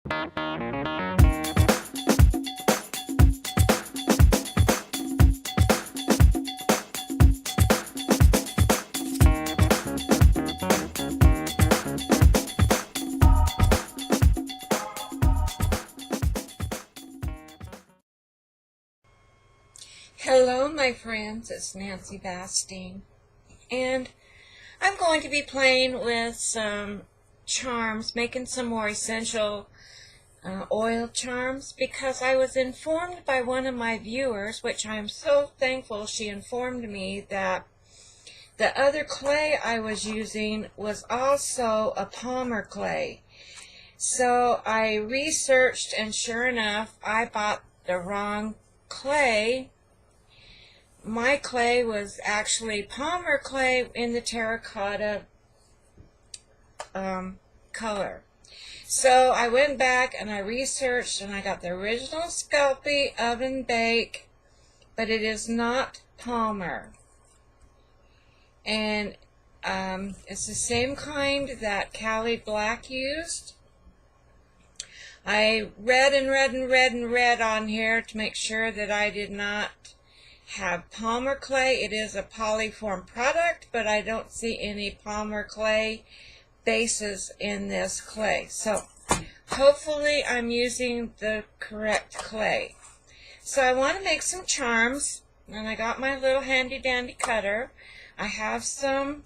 Hello my friends, it's Nancy Bastine, and I'm going to be playing with some charms, making some more essential oil charms, because I was informed by one of my viewers, which I'm so thankful she informed me, that the other clay I was using was also a Palmer clay. So I researched, and sure enough, I bought the wrong clay. My clay was actually Palmer clay in the terracotta color. So I went back and I researched, and I got the original Sculpey oven bake, but it is not Palmer. And it's the same kind that Callie Black used. I read and read and read and read on here to make sure that I did not have Palmer clay. It is a polyform product, but I don't see any Palmer clay bases in this clay. So hopefully I'm using the correct clay. So I want to make some charms, and I got my little handy dandy cutter. I have some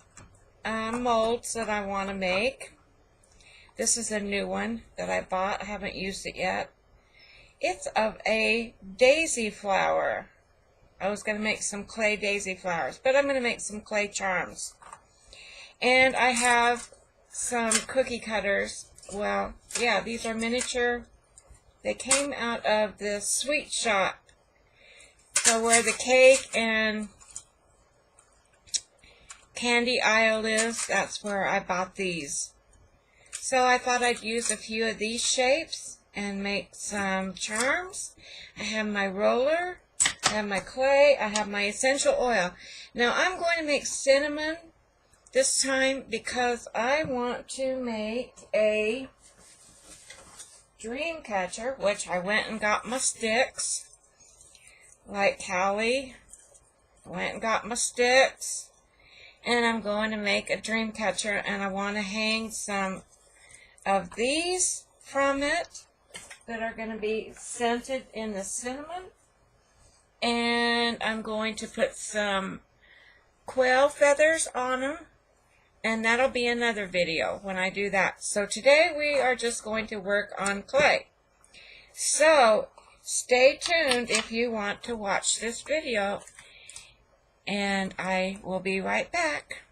molds that I want to make. This is a new one that I bought. I haven't used it yet. It's of a daisy flower. I was going to make some clay daisy flowers, but I'm going to make some clay charms. And I have some cookie cutters. Well, yeah, these are miniature. They came out of the sweet shop. So where the cake and candy aisle is, that's where I bought these. So I thought I'd use a few of these shapes and make some charms. I have my roller, I have my clay, I have my essential oil. Now I'm going to make cinnamon this time because I want to make a dream catcher, which I went and got my sticks, like Callie. Went and got my sticks, and I'm going to make a dream catcher, and I want to hang some of these from it that are going to be scented in the cinnamon. And I'm going to put some quail feathers on them, and that'll be another video when I do that. So today we are just going to work on clay. So stay tuned if you want to watch this video, and I will be right back.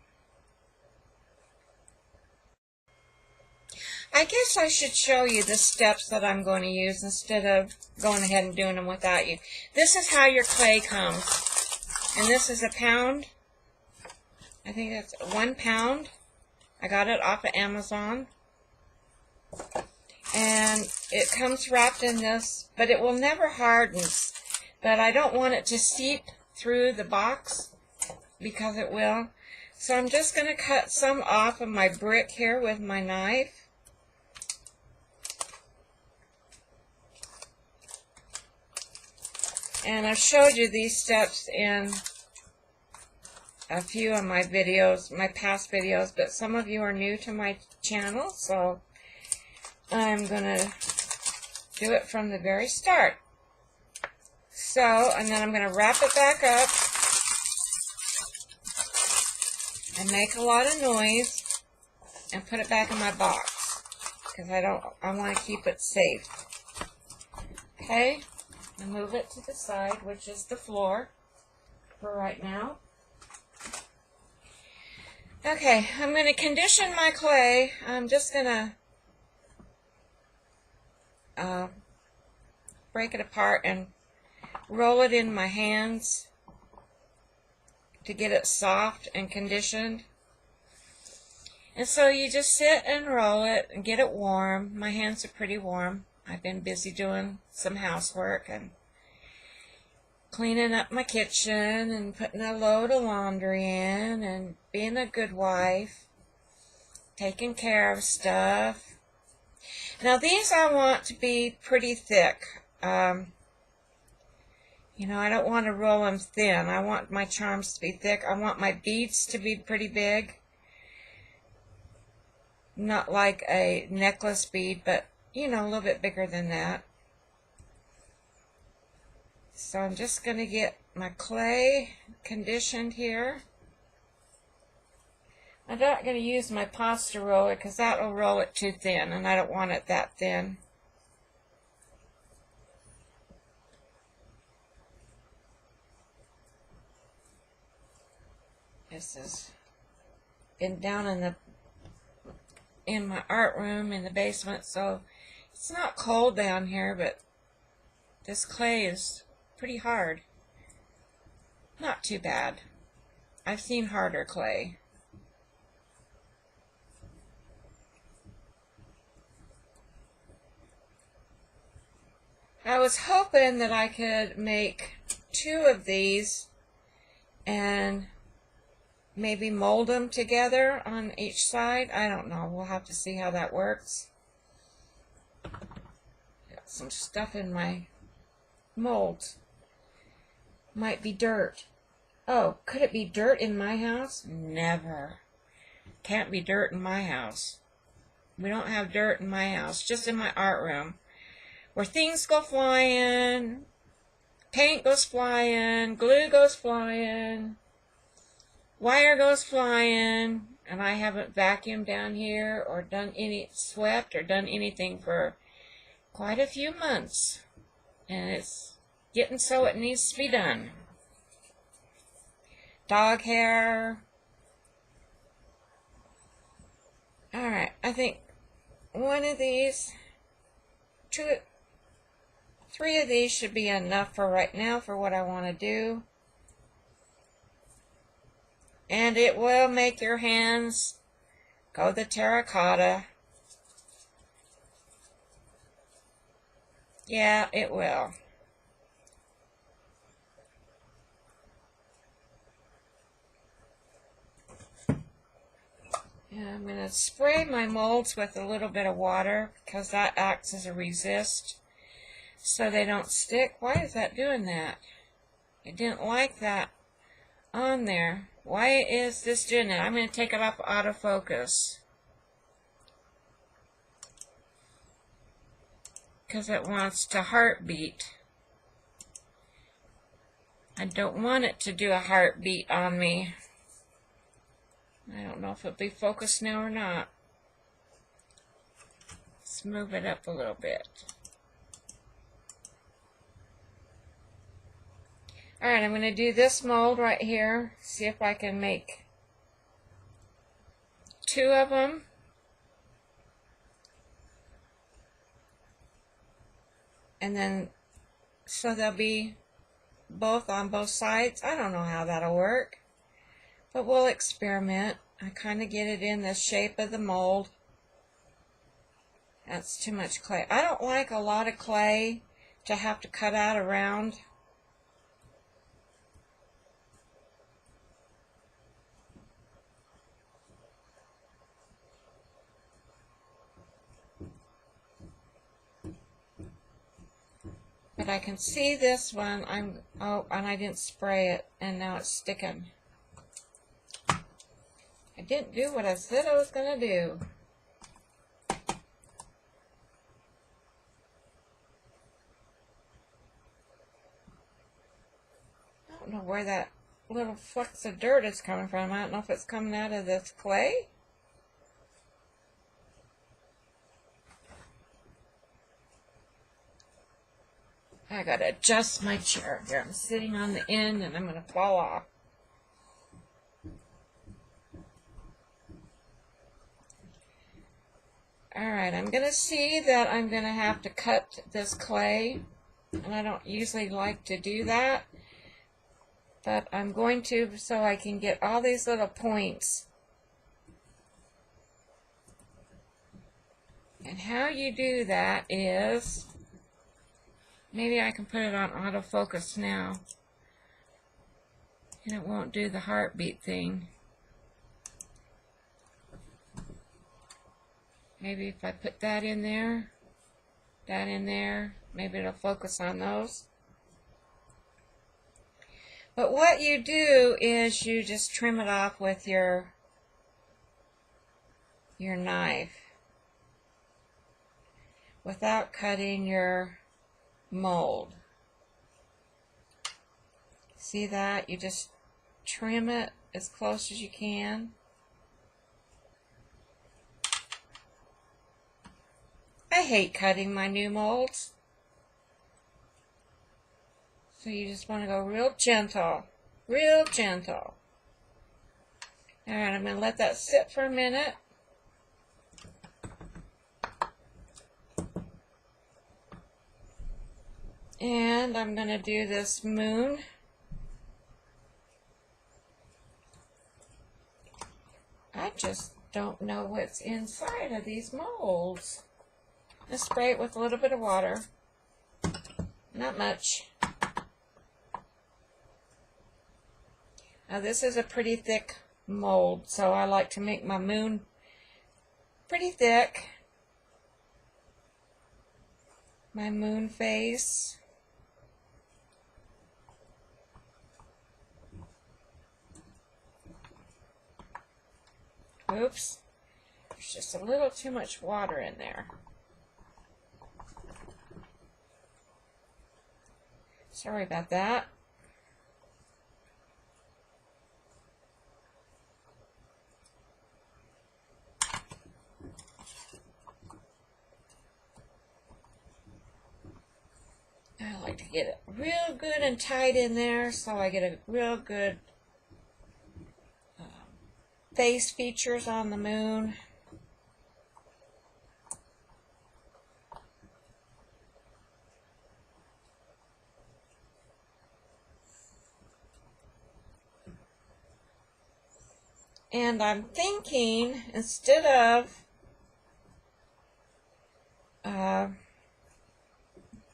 I guess I should show you the steps that I'm going to use instead of going ahead and doing them without you. This is how your clay comes. And this is a pound. I think that's 1 pound. I got it off of Amazon. And it comes wrapped in this, but it will never harden. But I don't want it to seep through the box because it will. So I'm just going to cut some off of my brick here with my knife. And I've showed you these steps in a few of my videos, my past videos, but some of you are new to my channel, so I'm going to do it from the very start. So, and then I'm going to wrap it back up and make a lot of noise and put it back in my box because I want to keep it safe. Okay? And move it to the side, which is the floor for right now. Okay, I'm going to condition my clay. I'm just going to break it apart and roll it in my hands to get it soft and conditioned. And so you just sit and roll it and get it warm. My hands are pretty warm. I've been busy doing some housework and cleaning up my kitchen and putting a load of laundry in and being a good wife, taking care of stuff. Now these I want to be pretty thick. You know, I don't want to roll them thin. I want my charms to be thick. I want my beads to be pretty big. Not like a necklace bead, but, you know, a little bit bigger than that. So I'm just going to get my clay conditioned here. I'm not going to use my pasta roller because that will roll it too thin, and I don't want it that thin. This has been down in my art room in the basement, so it's not cold down here, but this clay is pretty hard. Not too bad. I've seen harder clay. I was hoping that I could make 2 of these and maybe mold them together on each side. I don't know. We'll have to see how that works. Got some stuff in my molds. Might be dirt. Oh, could it be dirt in my house? Never. Can't be dirt in my house. We don't have dirt in my house, just in my art room, where things go flying, paint goes flying, glue goes flying, wire goes flying, and I haven't vacuumed down here or done any, swept or done anything for quite a few months. And it's getting so it needs to be done. Dog hair. Alright, I think one of these, 3 of these should be enough for right now for what I want to do. And it will make your hands go the terracotta. Yeah, it will. And I'm going to spray my molds with a little bit of water because that acts as a resist so they don't stick. Why is that doing that? It didn't like that on there. Why is this doing that? I'm going to take it up out of focus because it wants to heartbeat. I don't want it to do a heartbeat on me. I don't know if it'll be focused now or not. Let's move it up a little bit. Alright, I'm going to do this mold right here. See if I can make 2 of them. And then, so they'll be both on both sides. I don't know how that'll work, but we'll experiment. I kind of get it in the shape of the mold. That's too much clay. I don't like a lot of clay to have to cut out around. But I can see this one. Oh, and I didn't spray it, and now it's sticking. I didn't do what I said I was going to do. I don't know where that little flecks of dirt is coming from. I don't know if it's coming out of this clay. I gotta adjust my chair here. I'm sitting on the end and I'm gonna fall off. Alright, I'm gonna see that I'm gonna have to cut this clay, and I don't usually like to do that, but I'm going to so I can get all these little points. And how you do that is, maybe I can put it on autofocus now, and it won't do the heartbeat thing. Maybe if I put that in there, maybe it'll focus on those. But what you do is you just trim it off with your knife without cutting your mold. See that? You just trim it as close as you can. I hate cutting my new molds. So you just want to go real gentle. Real gentle. Alright, I'm going to let that sit for a minute. And I'm going to do this moon. I just don't know what's inside of these molds. Just spray it with a little bit of water. Not much. Now this is a pretty thick mold, so I like to make my moon pretty thick. My moon face. Oops, there's just a little too much water in there. Sorry about that. I like to get it real good and tight in there so I get a real good face features on the moon. And I'm thinking, instead of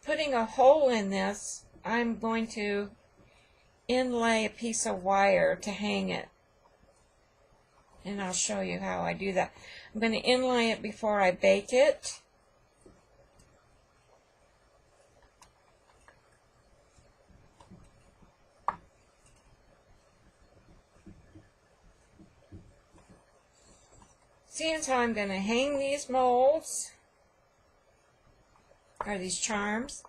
putting a hole in this, I'm going to inlay a piece of wire to hang it. And I'll show you how I do that. I'm going to inlay it before I bake it. See, that's how I'm going to hang these molds, or these charms.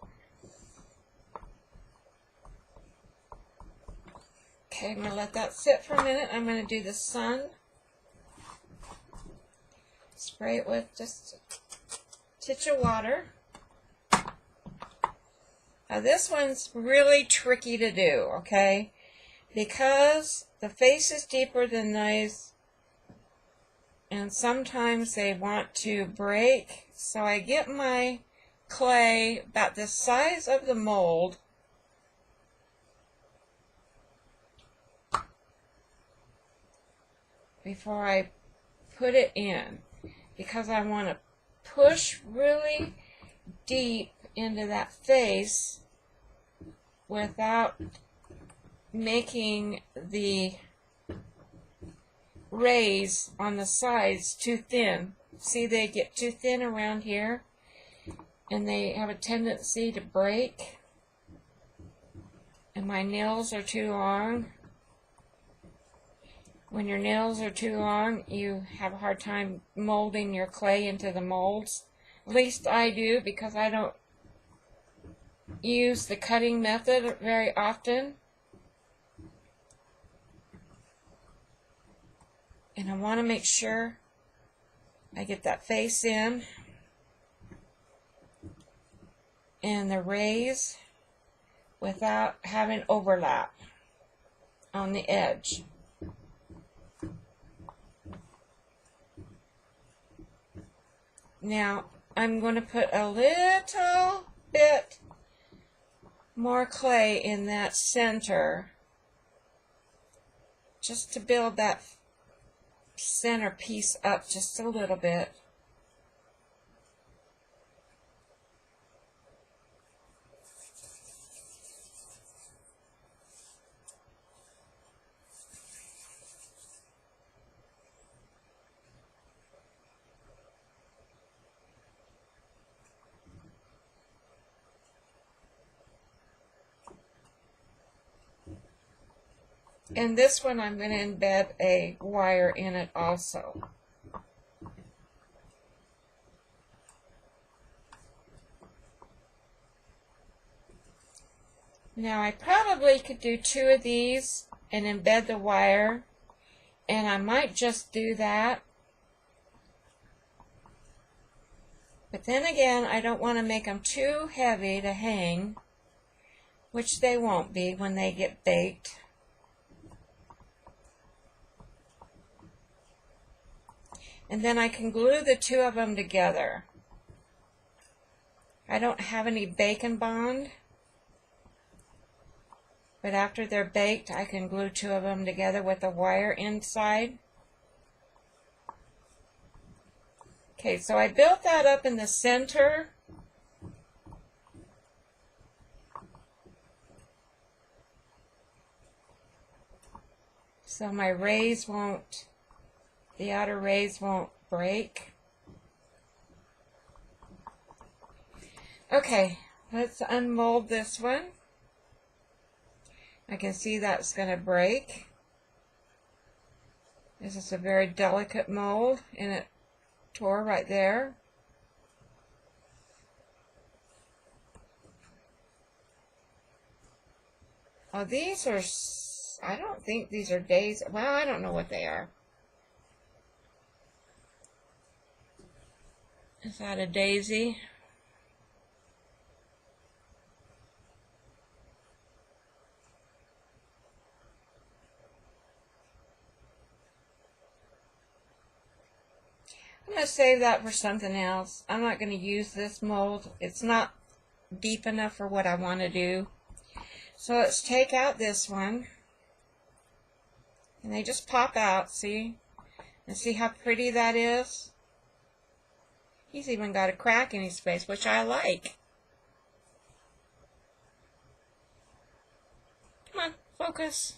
Okay, I'm going to let that sit for a minute. I'm going to do the sun. Spray it with just a titch of water. Now this one's really tricky to do, okay? Because the face is deeper than these, and sometimes they want to break. So I get my clay about the size of the mold, before I put it in, because I want to push really deep into that face without making the rays on the sides too thin. See, they get too thin around here and they have a tendency to break, and my nails are too long. When your nails are too long, you have a hard time molding your clay into the molds. At least I do, because I don't use the cutting method very often. And I want to make sure I get that face in and the rays without having overlap on the edge. Now I'm going to put a little bit more clay in that center, just to build that center piece up just a little bit. And this one I'm going to embed a wire in it also. Now I probably could do 2 of these and embed the wire, and I might just do that. But then again, I don't want to make them too heavy to hang, which they won't be when they get baked. And then I can glue the 2 of them together. I don't have any bacon bond, but after they're baked, I can glue 2 of them together with a wire inside. Okay, so I built that up in the center. So my rays won't, the outer rays won't break. Okay, let's unmold this one. I can see that's going to break. This is a very delicate mold, and it tore right there. Oh, these are, I don't think these are daisies. Well, I don't know what they are. Is that a daisy? I'm going to save that for something else. I'm not going to use this mold. It's not deep enough for what I want to do. So let's take out this one. And they just pop out, see? And see how pretty that is? He's even got a crack in his face, which I like. Come on, focus.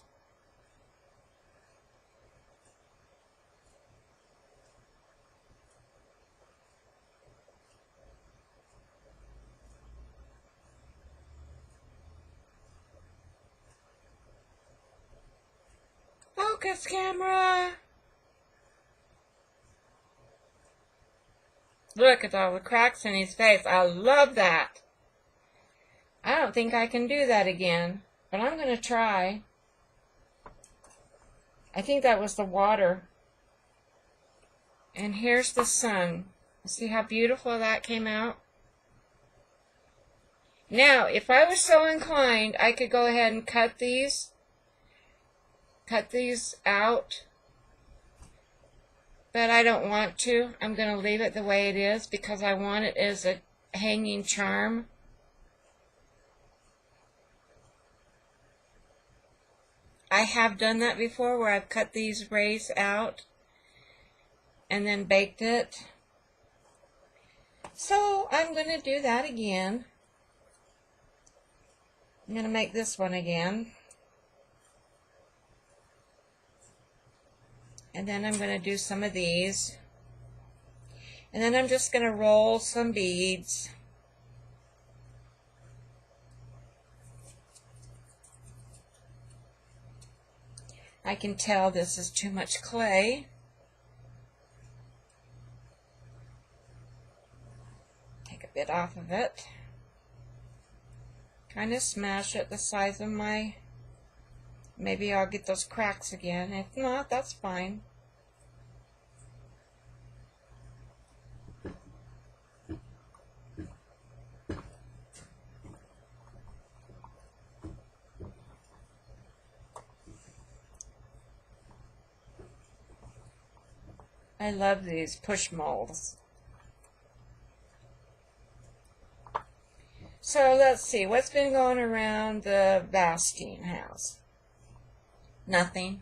Focus, camera. Look at all the cracks in his face. I love that. I don't think I can do that again, but I'm going to try. I think that was the water. And here's the sun. See how beautiful that came out? Now, if I was so inclined, I could go ahead and cut these out. But I don't want to. I'm going to leave it the way it is because I want it as a hanging charm. I have done that before where I've cut these rays out and then baked it. So I'm going to do that again. I'm going to make this one again. And then I'm going to do some of these. And then I'm just going to roll some beads. I can tell this is too much clay. Take a bit off of it. Kind of smash it the size of my... Maybe I'll get those cracks again. If not, that's fine. I love these push molds. So let's see, what's been going around the Bastine house? Nothing.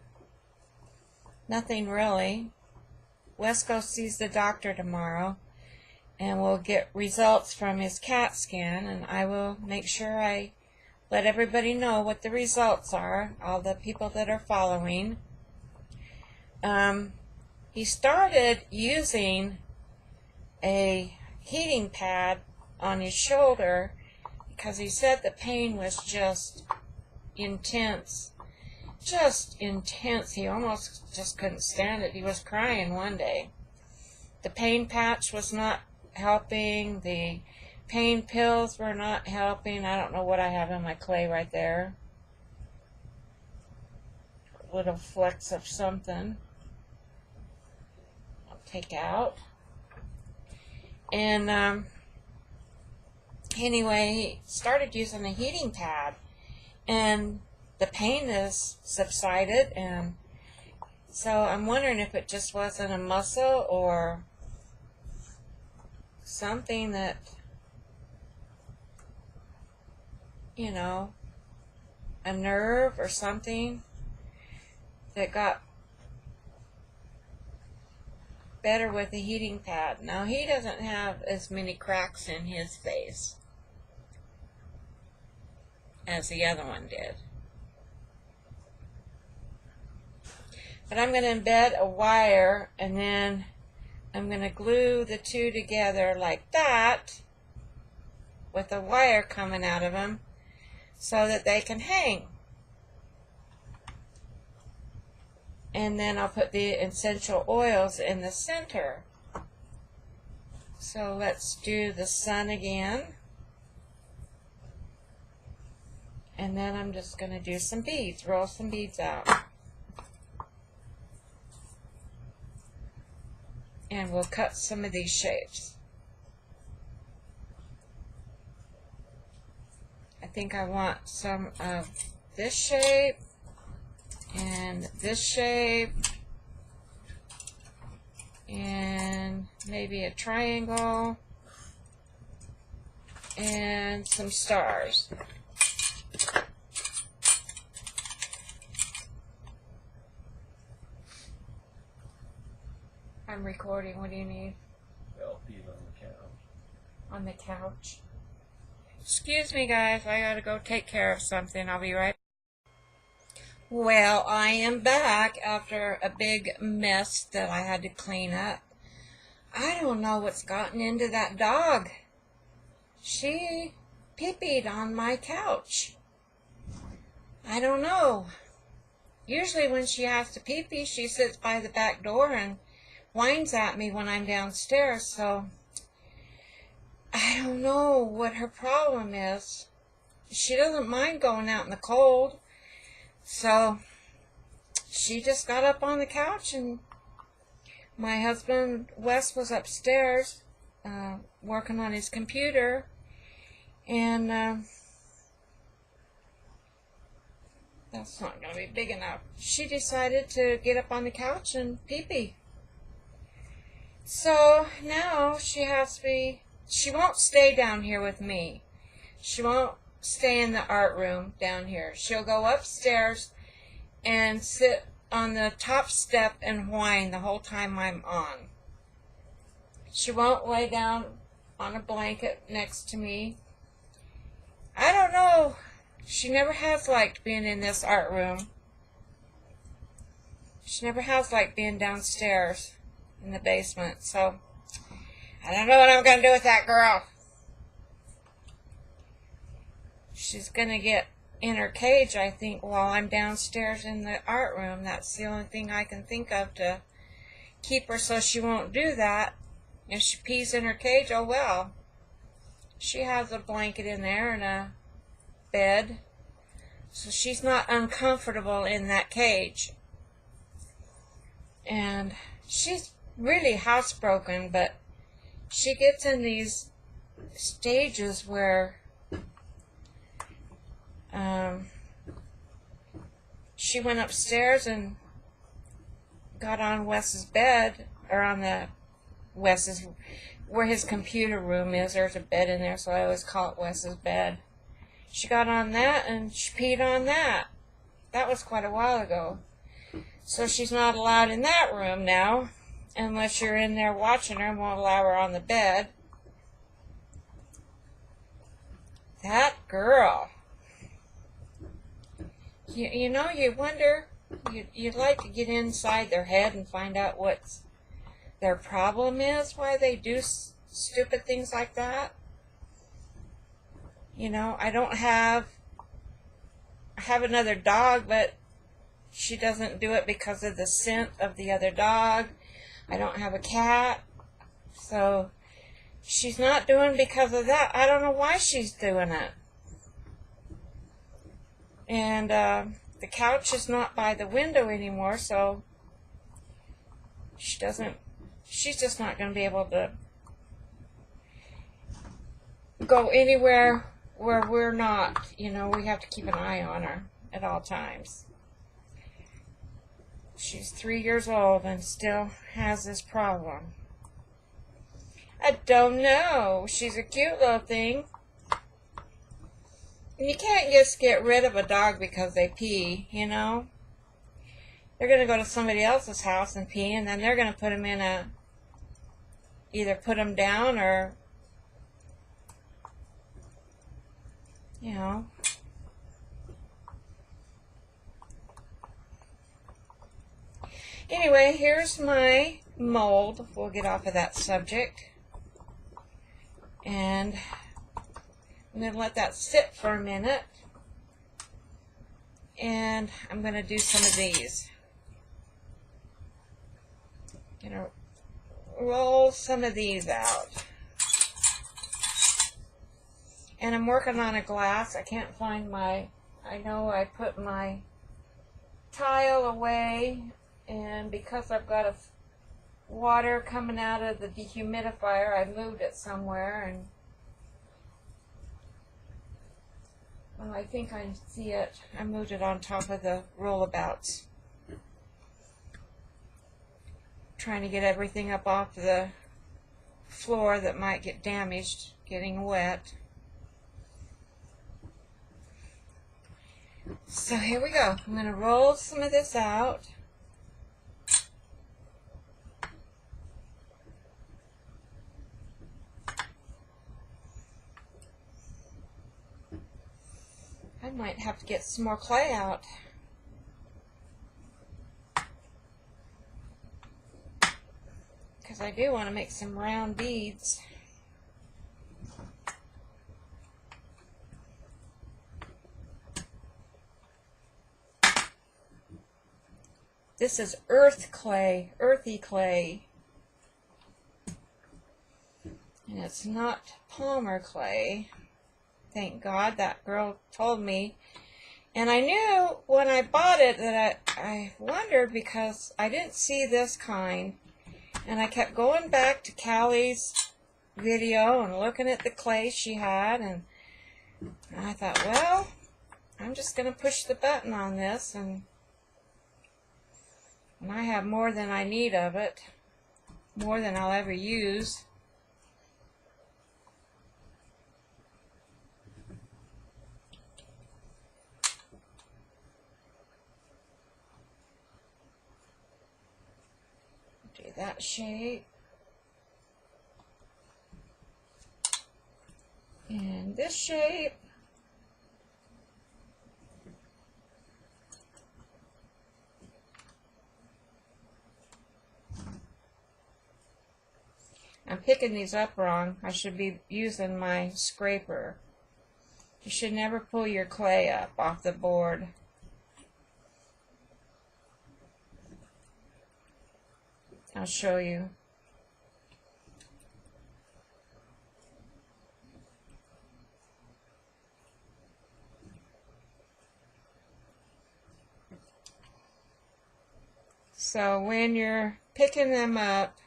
Nothing really. Wesco sees the doctor tomorrow and we'll get results from his CAT scan, and I will make sure I let everybody know what the results are, all the people that are following. He started using a heating pad on his shoulder because he said the pain was just intense. just intense. He almost just couldn't stand it. He was crying one day. The pain patch was not helping. The pain pills were not helping. I don't know what I have in my clay right there. A little flecks of something. I'll take out. And anyway, he started using a heating pad, and the pain has subsided, and so I'm wondering if it just wasn't a muscle or something that, you know, a nerve or something that got better with the heating pad. Now, he doesn't have as many cracks in his face as the other one did. But I'm going to embed a wire, and then I'm going to glue the two together like that with a wire coming out of them so that they can hang. And then I'll put the essential oils in the center. So let's do the sun again. And then I'm just going to do some beads, roll some beads out. And we'll cut some of these shapes. I think I want some of this shape and this shape and maybe a triangle and some stars. I'm recording. What do you need? LP on the couch. On the couch. Excuse me, guys. I gotta go take care of something. I'll be right. Well, I am back after a big mess that I had to clean up. I don't know what's gotten into that dog. She pee-peed on my couch. I don't know. Usually when she has to pee-pee, she sits by the back door and whines at me when I'm downstairs, so I don't know what her problem is. She doesn't mind going out in the cold, so she just got up on the couch, and my husband Wes was upstairs working on his computer, and that's not going to be big enough. She decided to get up on the couch and pee-pee. So now she won't stay down here with me. She won't stay in the art room down here. She'll go upstairs and sit on the top step and whine the whole time I'm on. She won't lay down on a blanket next to me. I don't know. She never has liked being in this art room. She never has liked being downstairs in the basement, so I don't know what I'm going to do with that girl. She's going to get in her cage, I think, while I'm downstairs in the art room. That's the only thing I can think of to keep her so she won't do that. If she pees in her cage, oh well. She has a blanket in there and a bed, so she's not uncomfortable in that cage. And she's really housebroken, but she gets in these stages where she went upstairs and got on Wes's bed, or on the Wes's, where his computer room is. There's a bed in there, so I always call it Wes's bed. She got on that and she peed on that. That was quite a while ago. So she's not allowed in that room now, unless you're in there watching her and won't allow her on the bed. That girl. You know, you wonder, you'd like to get inside their head and find out what their problem is, why they do stupid things like that. You know, I have another dog, but She doesn't do it because of the scent of the other dog. I don't have a cat, so she's not doing because of that. I don't know why she's doing it. And the couch is not by the window anymore, so she's just not going to be able to go anywhere where we're not. You know, we have to keep an eye on her at all times. She's 3 years old and still has this problem. I don't know. She's a cute little thing. And you can't just get rid of a dog because they pee, you know. They're going to go to somebody else's house and pee, and then they're going to put them in either put them down or, you know. Anyway, here's my mold. We'll get off of that subject. And I'm going to let that sit for a minute. And I'm going to do some of these. I'm going to roll some of these out. And I'm working on a glass. I can't find I know I put my tile away. And because I've got water coming out of the dehumidifier, I moved it somewhere, and well, I think I see it. I moved it on top of the rollabouts. Trying to get everything up off the floor that might get damaged getting wet. So here we go. I'm going to roll some of this out. I might have to get some more clay out. Because I do want to make some round beads. This is earthy clay. And it's not Palmer clay. Thank God, that girl told me. And I knew when I bought it that I wondered because I didn't see this kind. And I kept going back to Callie's video and looking at the clay she had. And I thought, well, I'm just going to push the button on this. And I have more than I need of it. More than I'll ever use. That shape, and this shape, I'm picking these up wrong. I should be using my scraper. You should never pull your clay up off the board. I'll show you. So when you're picking them up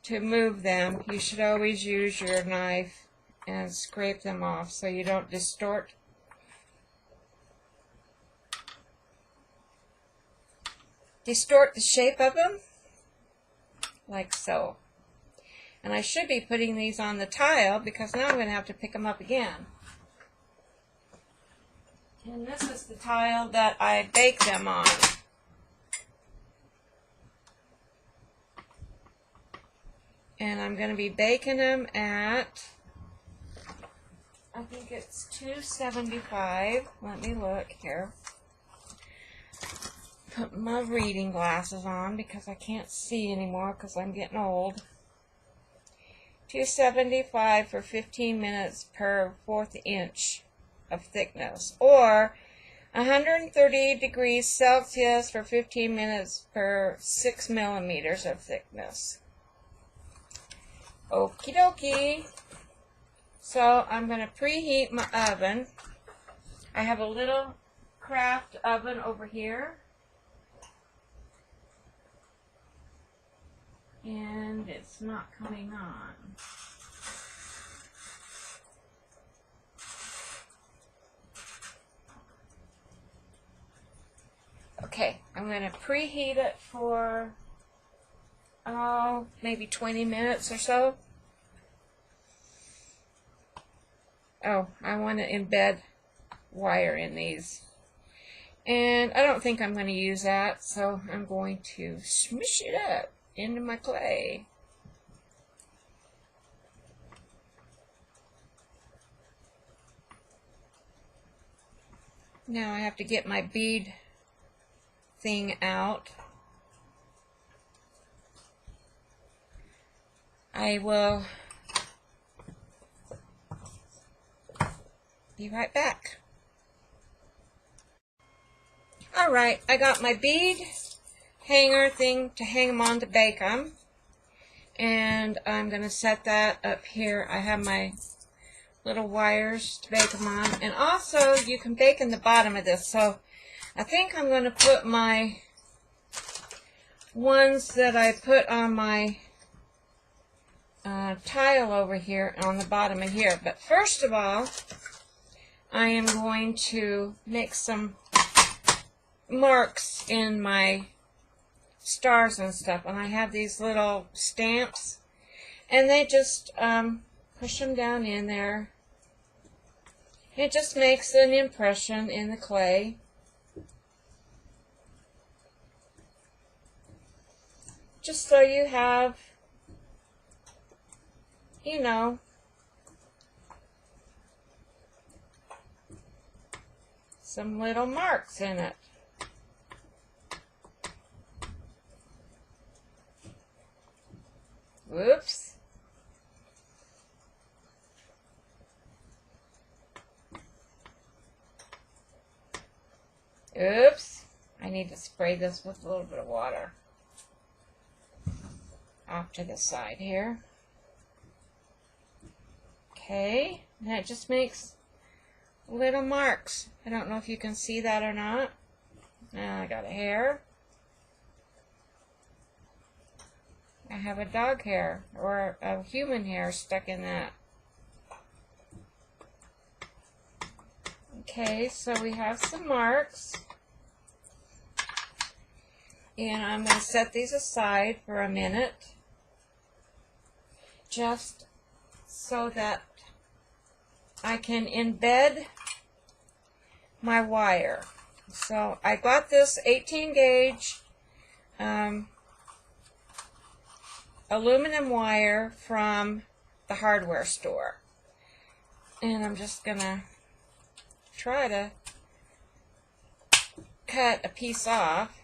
to move them, you should always use your knife and scrape them off so you don't distort the shape of them, like so. And I should be putting these on the tile because now I'm going to have to pick them up again. And this is the tile that I bake them on. And I'm going to be baking them at, I think it's 275. Let me look here. Put my reading glasses on because I can't see anymore because I'm getting old. 275 for 15 minutes per 1/4 inch of thickness. Or 130 degrees Celsius for 15 minutes per 6 millimeters of thickness. Okie dokie. So I'm going to preheat my oven. I have a little craft oven over here. And it's not coming on. Okay, I'm going to preheat it for, maybe 20 minutes or so. Oh, I want to embed wire in these. And I don't think I'm going to use that, so I'm going to smush it up into my clay. Now I have to get my bead thing out. I will be right back. Alright, I got my bead hanger thing to hang them on to bake them. And I'm going to set that up here. I have my little wires to bake them on. And also, you can bake in the bottom of this. So, I think I'm going to put my ones that I put on my tile over here on the bottom of here. But first of all, I am going to make some marks in my stars and stuff, and I have these little stamps, and they just push them down in there. It just makes an impression in the clay. Just so you have, you know, some little marks in it. Whoops. Oops. I need to spray this with a little bit of water. Off to the side here. Okay. And that just makes little marks. I don't know if you can see that or not. Now I got a hair. I have a dog hair or a human hair stuck in that. Okay, so we have some marks. And I'm going to set these aside for a minute. Just so that I can embed my wire. So I got this 18 gauge aluminum wire from the hardware store. And I'm just going to try to cut a piece off.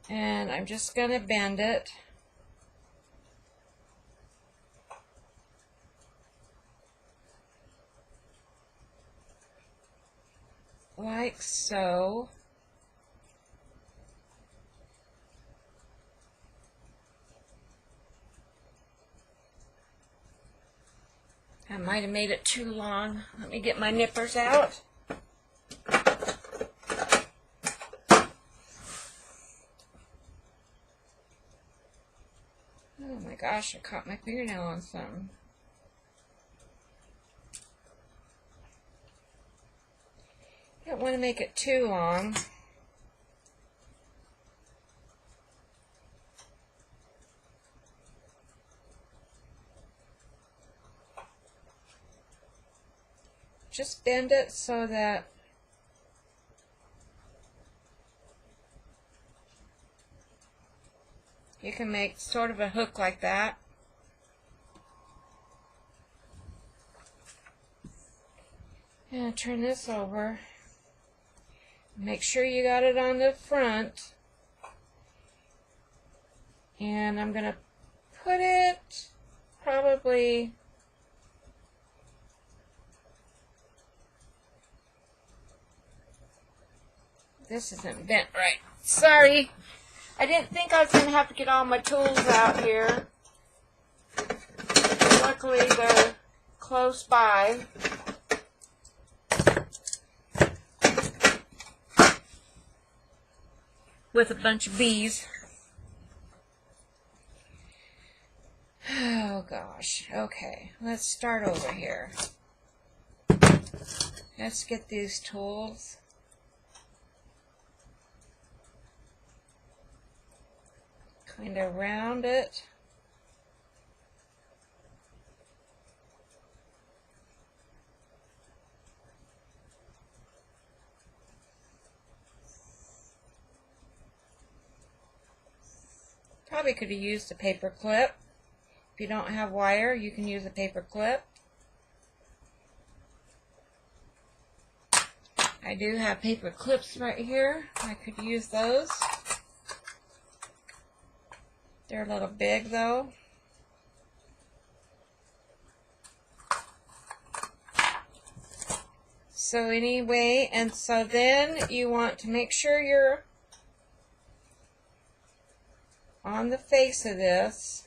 And I'm just going to bend it. Like so. I might have made it too long. Let me get my nippers out. Oh my gosh, I caught my fingernail on something. Don't want to make it too long. Just bend it so that you can make sort of a hook like that. And turn this over. Make sure you got it on the front. And I'm going to put it probably this isn't bent right. Sorry. I didn't think I was going to have to get all my tools out here. Luckily, they're close by. With a bunch of bees. Oh gosh. Okay, let's start over here. Let's get these tools. Kind of round it. Probably could have used a paper clip. If you don't have wire, you can use a paper clip. I do have paper clips right here. I could use those. They're a little big though. So anyway, and so then you want to make sure you're on the face of this.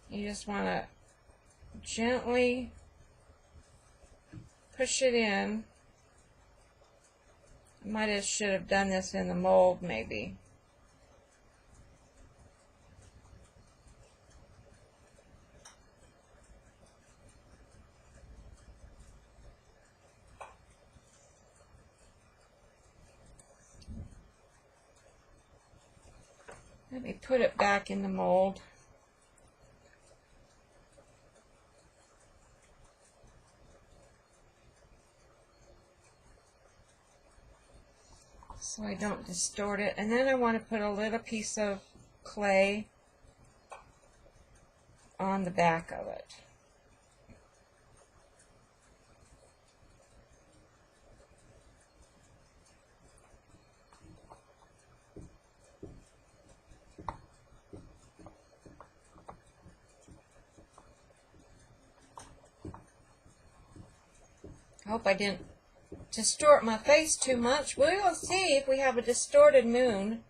You just want to gently push it in. Should have done this in the mold maybe. Let me put it back in the mold. So I don't distort it. And then I want to put a little piece of clay on the back of it. I hope I didn't distort my face too much. We will see if we have a distorted moon.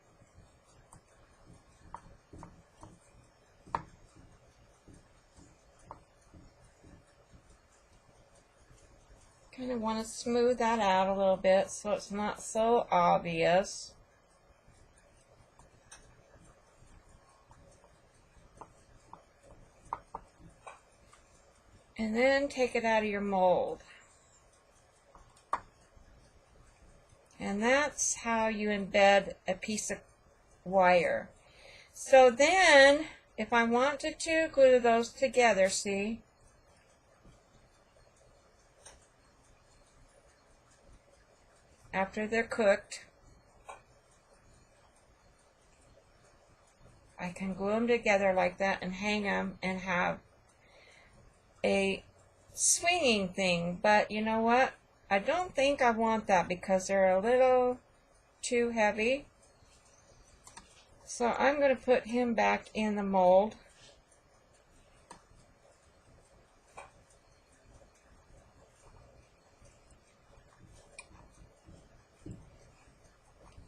Kind of want to smooth that out a little bit so it's not so obvious. And then take it out of your mold. And that's how you embed a piece of wire. So then, if I wanted to glue those together, see? After they're cooked, I can glue them together like that and hang them and have a swinging thing. But you know what? I don't think I want that because they're a little too heavy. So I'm going to put him back in the mold.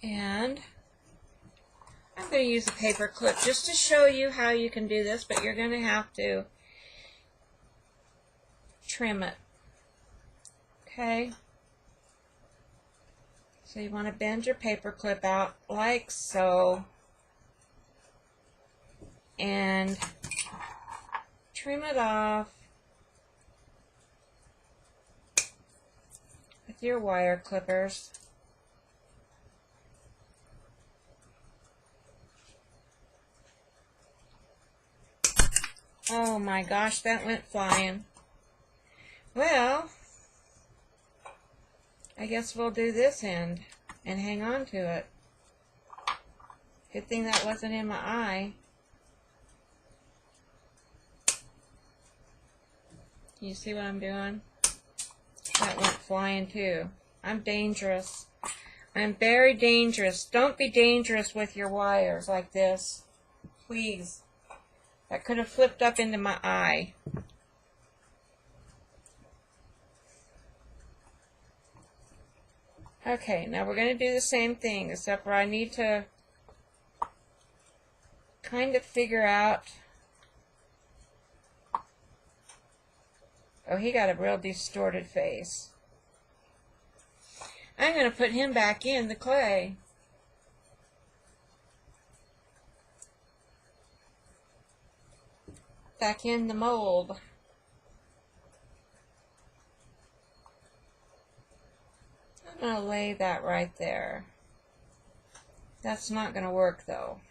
And I'm going to use a paper clip just to show you how you can do this, but you're going to have to trim it. Okay, so you want to bend your paper clip out like so and trim it off with your wire clippers. Oh my gosh, that went flying. Well, I guess we'll do this end and hang on to it. Good thing that wasn't in my eye. You see what I'm doing? That went flying too. I'm dangerous. I'm very dangerous. Don't be dangerous with your wires like this. Please. That could have flipped up into my eye. Okay, now we're going to do the same thing, except for I need to kind of figure out. Oh, he got a real distorted face. I'm going to put him back in the clay. Back in the mold. I'm going to lay that right there. That's not going to work though.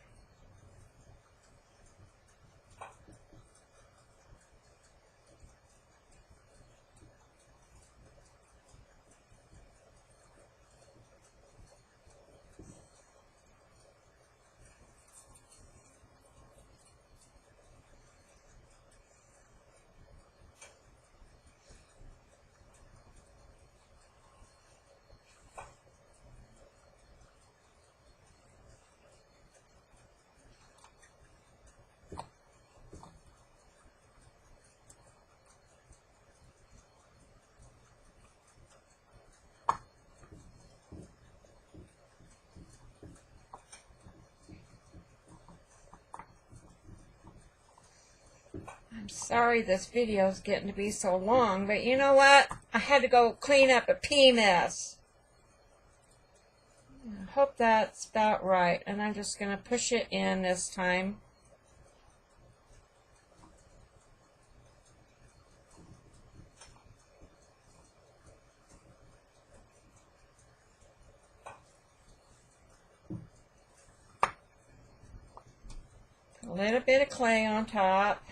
I'm sorry this video is getting to be so long, but you know what? I had to go clean up a pea mess. I hope that's about right, and I'm just going to push it in this time. A little bit of clay on top.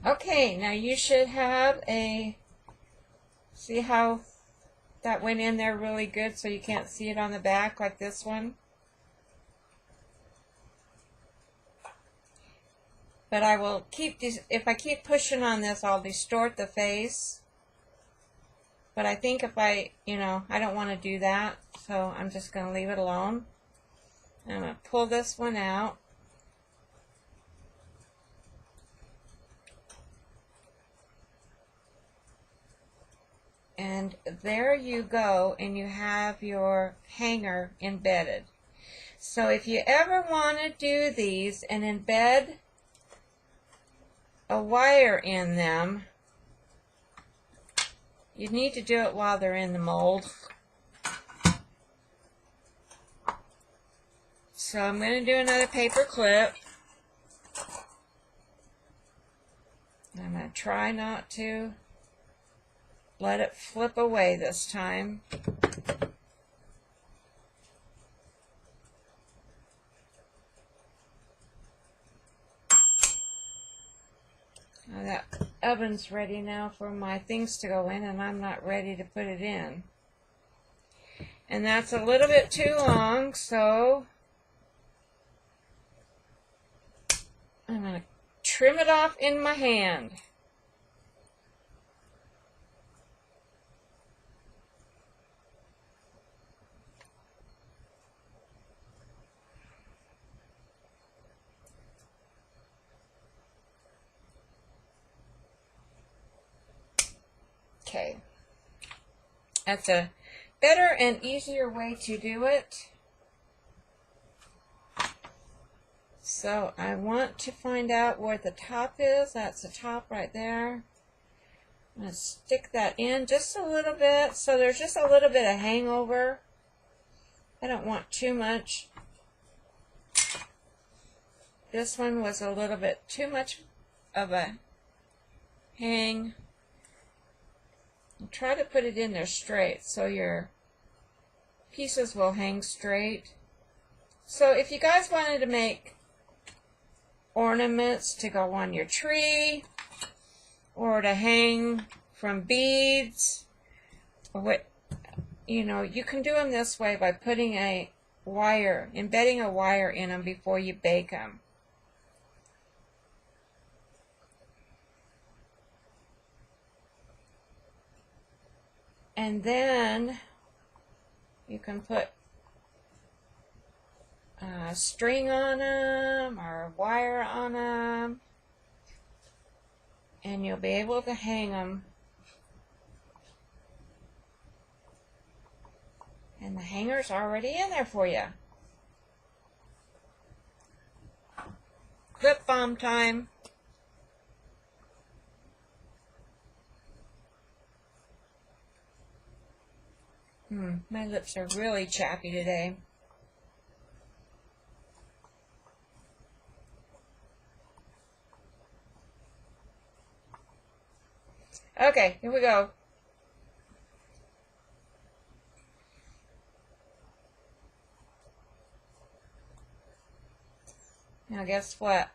Okay, now you should have a, see how that went in there really good so you can't see it on the back like this one? But I will keep these, if I keep pushing on this, I'll distort the face. But I think if I, I don't want to do that, so I'm just going to leave it alone. I'm going to pull this one out. And there you go, and you have your hanger embedded. So if you ever want to do these and embed a wire in them, you need to do it while they're in the mold. So I'm going to do another paper clip. I'm going to try not to let it flip away this time. Now that oven's ready now for my things to go in, and I'm not ready to put it in. And that's a little bit too long, so I'm going to trim it off in my hand. Okay, that's a better and easier way to do it. So I want to find out where the top is. That's the top right there. I'm going to stick that in just a little bit so there's just a little bit of hangover. I don't want too much. This one was a little bit too much of a hang. And try to put it in there straight so your pieces will hang straight. So if you guys wanted to make ornaments to go on your tree or to hang from beads, or what, you can do them this way by putting a wire, embedding a wire in them before you bake them. And then you can put a string on them or wire on them, and you'll be able to hang them. And the hanger's already in there for you. Clip bomb time. My lips are really chappy today. Okay, here we go. Now guess what?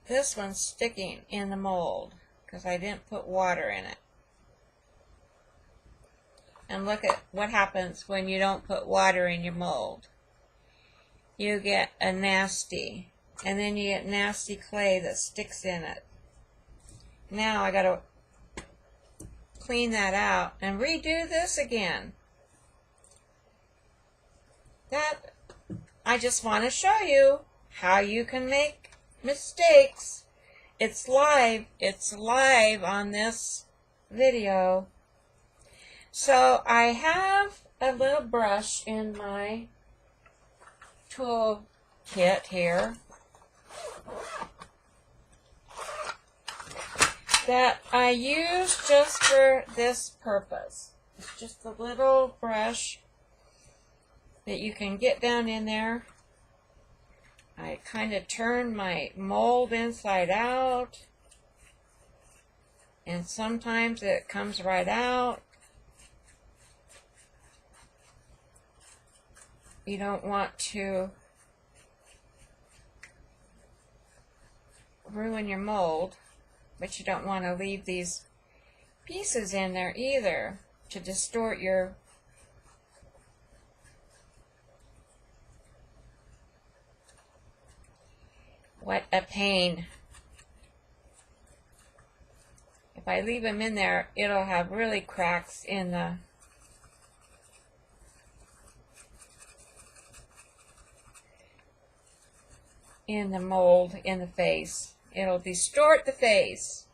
This one's sticking in the mold because I didn't put water in it. And look at what happens when you don't put water in your mold. You get a nasty, and then you get nasty clay that sticks in it. Now I gotta clean that out and redo this again. I just want to show you how you can make mistakes. It's live on this video. So I have a little brush in my tool kit here that I use just for this purpose. It's just a little brush that you can get down in there. I kind of turn my mold inside out, and sometimes it comes right out. You don't want to ruin your mold, but you don't want to leave these pieces in there either to distort your what a pain. If I leave them in there, it'll have really cracks in the mold in the face. It'll distort the face.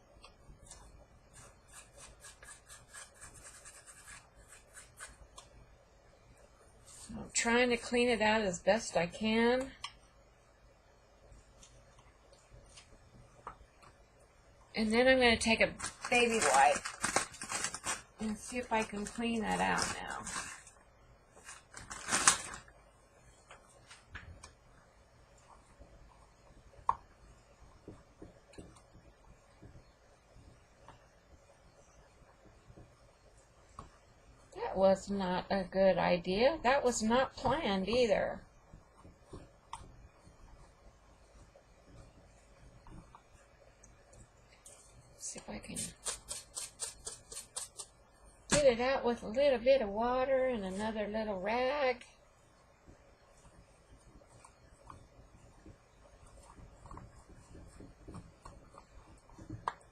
I'm trying to clean it out as best I can. And then I'm going to take a baby wipe and see if I can clean that out now. That was not a good idea. That was not planned either. See if I can get it out with a little bit of water and another little rag.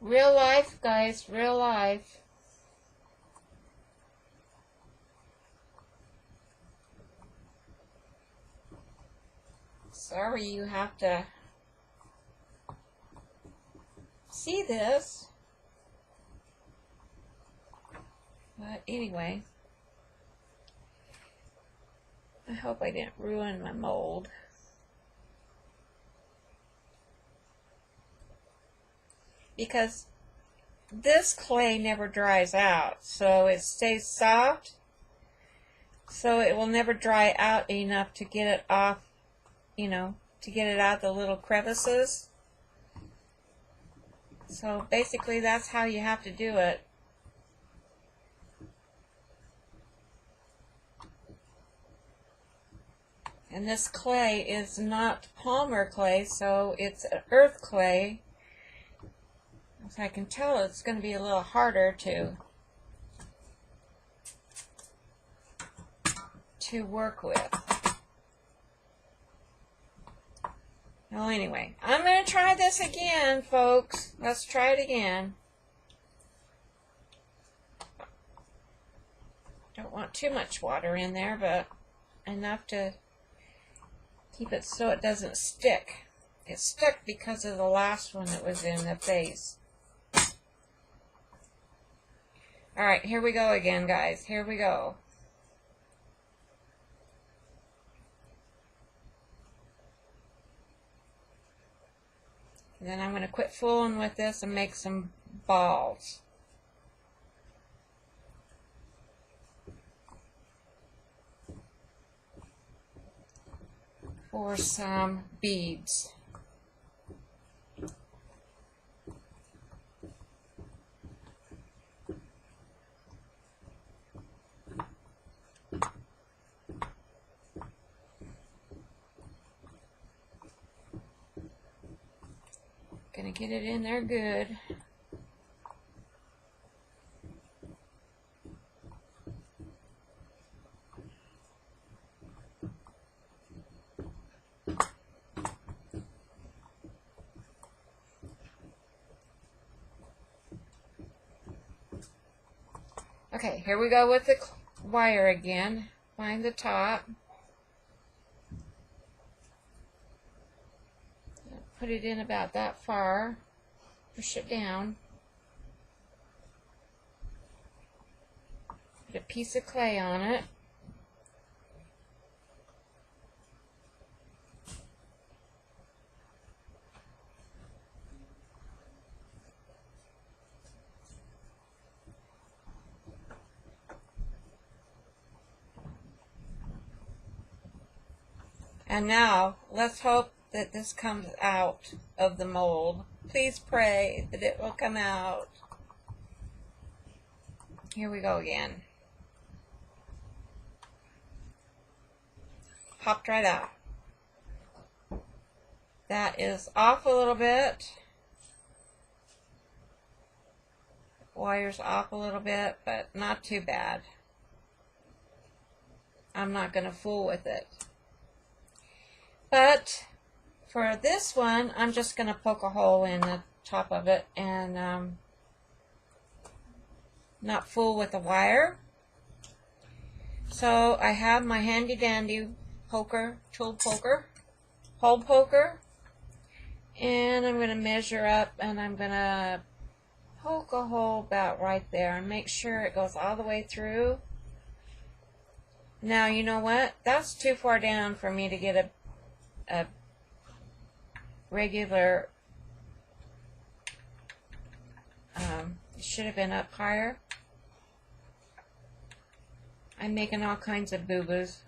Real life, guys, real life. Sorry you have to see this. But anyway, I hope I didn't ruin my mold. Because this clay never dries out, so it stays soft, so it will never dry out enough to get it off, to get it out the little crevices. So basically that's how you have to do it. And this clay is not Palmer clay, so it's an earth clay. As I can tell, it's going to be a little harder to work with. Well, anyway, I'm going to try this again, folks. Let's try it again. Don't want too much water in there, but enough to keep it so it doesn't stick. It stuck because of the last one that was in the vase. Alright, here we go again, guys. Here we go. And then I'm going to quit fooling with this and make some balls. For some beads. Gonna get it in there good. Okay, here we go with the wire again. Find the top. Put it in about that far. Push it down. Put a piece of clay on it. And now, let's hope that this comes out of the mold. Please pray that it will come out. Here we go again. Popped right out. That is off a little bit. Wire's off a little bit, but not too bad. I'm not going to fool with it. But for this one, I'm just going to poke a hole in the top of it and not fool with the wire. So I have my handy dandy poker, tool poker, hole poker, and I'm going to measure up and I'm going to poke a hole about right there and make sure it goes all the way through. Now, you know what? That's too far down for me to get a regular, it should have been up higher. I'm making all kinds of boo-boos.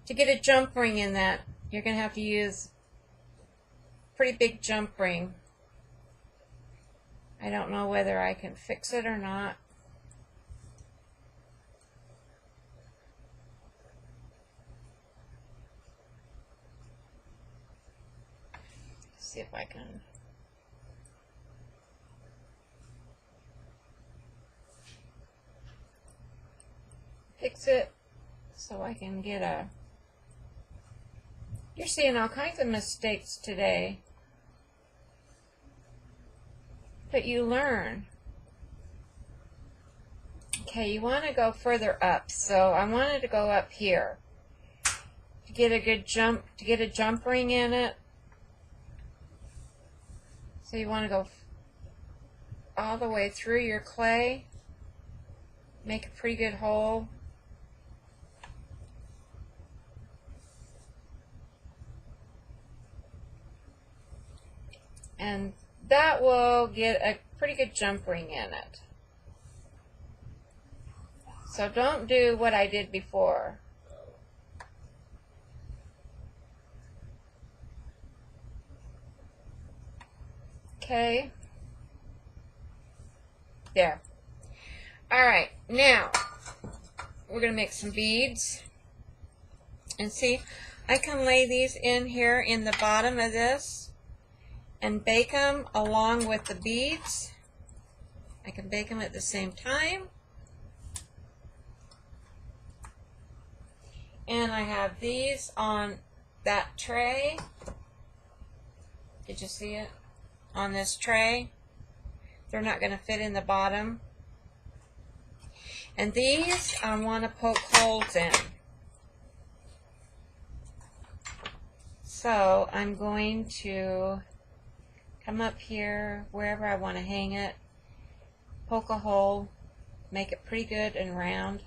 To get a jump ring in that, you're going to have to use a pretty big jump ring. I don't know whether I can fix it or not. See if I can fix it so I can get a... You're seeing all kinds of mistakes today, but you learn. Okay, you want to go further up, so I wanted to go up here to get a good jump, to get a jump ring in it. So you want to go all the way through your clay, make a pretty good hole. And that will get a pretty good jump ring in it. So don't do what I did before. Okay. There. Alright, now we're going to make some beads. And see, I can lay these in here in the bottom of this and bake them along with the beads. I can bake them at the same time. And I have these on that tray. Did you see it? On this tray. They're not going to fit in the bottom. And these I want to poke holes in. So I'm going to come up here, wherever I want to hang it, poke a hole, make it pretty good and round.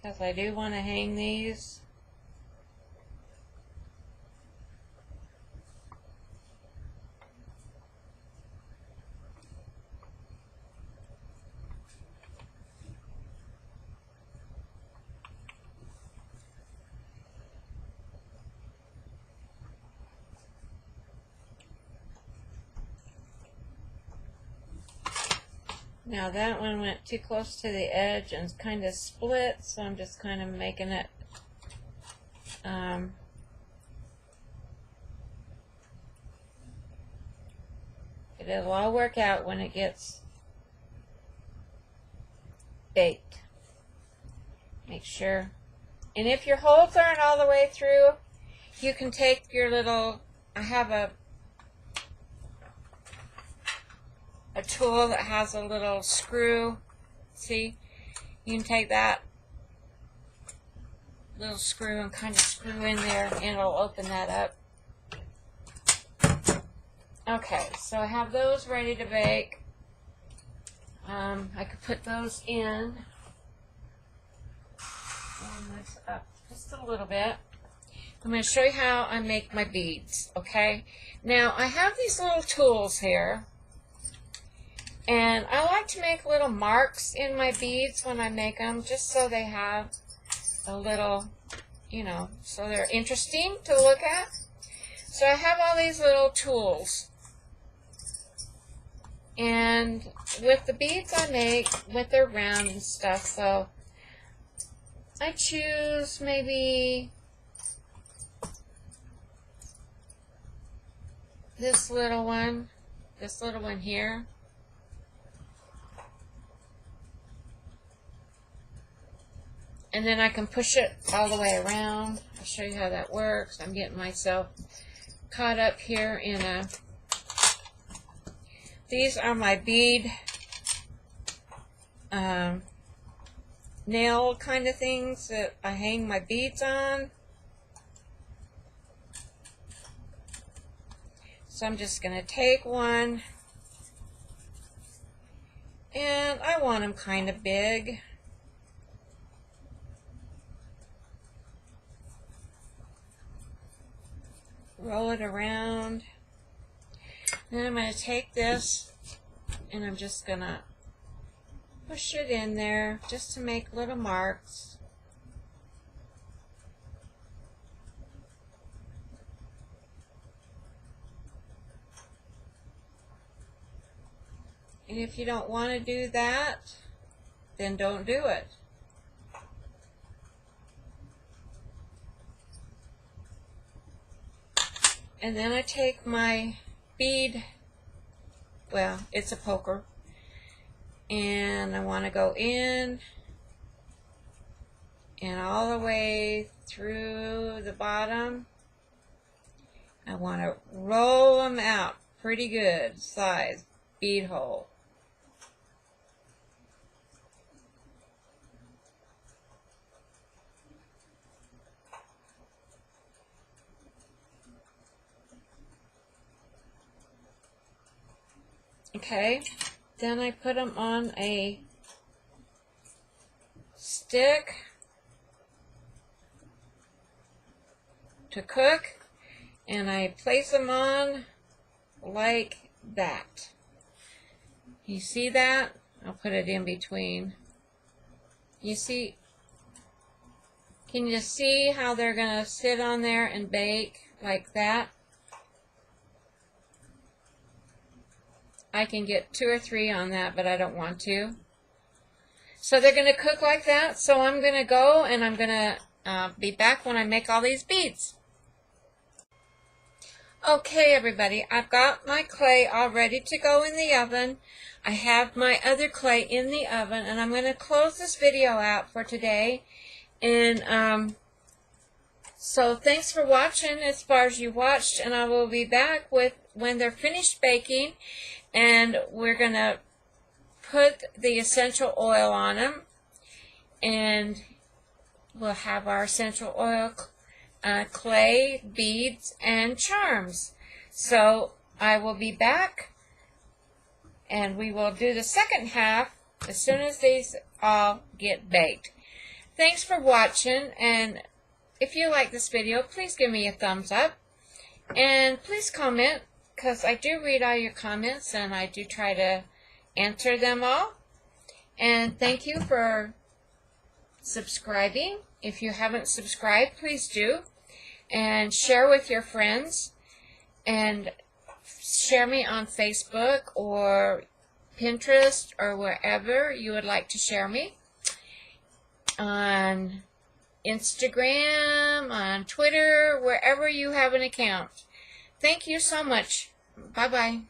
Because I do want to hang these. Now that one went too close to the edge and kind of split, so I'm just kind of making it it'll all work out when it gets baked. Make sure. And if your holes aren't all the way through, you can take your little, I have a tool that has a little screw. See, you can take that little screw and kind of screw in there and it'll open that up. Okay, so I have those ready to bake. I could put those in. Warm this up just a little bit. I'm going to show you how I make my beads, okay? Now, I have these little tools here. And I like to make little marks in my beads when I make them, just so they have a little, you know, so they're interesting to look at. So I have all these little tools. And with the beads I make, with their round and stuff, so I choose maybe this little one here. And then I can push it all the way around. I'll show you how that works. I'm getting myself caught up here in a... These are my bead nail kind of things that I hang my beads on. So I'm just going to take one. And I want them kind of big. Roll it around. Then I'm going to take this and I'm just going to push it in there just to make little marks. And if you don't want to do that, then don't do it. And then I take my bead, well, it's a poker, and I want to go in and all the way through the bottom. I want to roll them out pretty good size bead hole. Okay, then I put them on a stick to cook, and I place them on like that. You see that? I'll put it in between. You see, can you see how they're going to sit on there and bake like that? I can get 2 or 3 on that, but I don't want to. So they're going to cook like that. So I'm going to go and I'm going to be back when I make all these beads. Okay, everybody, I've got my clay all ready to go in the oven. I have my other clay in the oven, and I'm going to close this video out for today. And so thanks for watching as far as you watched, and I will be back with when they're finished baking, and we're going to put the essential oil on them, and we'll have our essential oil clay, beads, and charms. So I will be back, and we will do the second half as soon as these all get baked. Thanks for watching, and if you like this video, please give me a thumbs up, and please comment, because I do read all your comments, and I do try to answer them all. And thank you for subscribing. If you haven't subscribed, please do, and share with your friends, and share me on Facebook or Pinterest or wherever you would like to share me, on Instagram, on Twitter, wherever you have an account. Thank you so much. Bye-bye.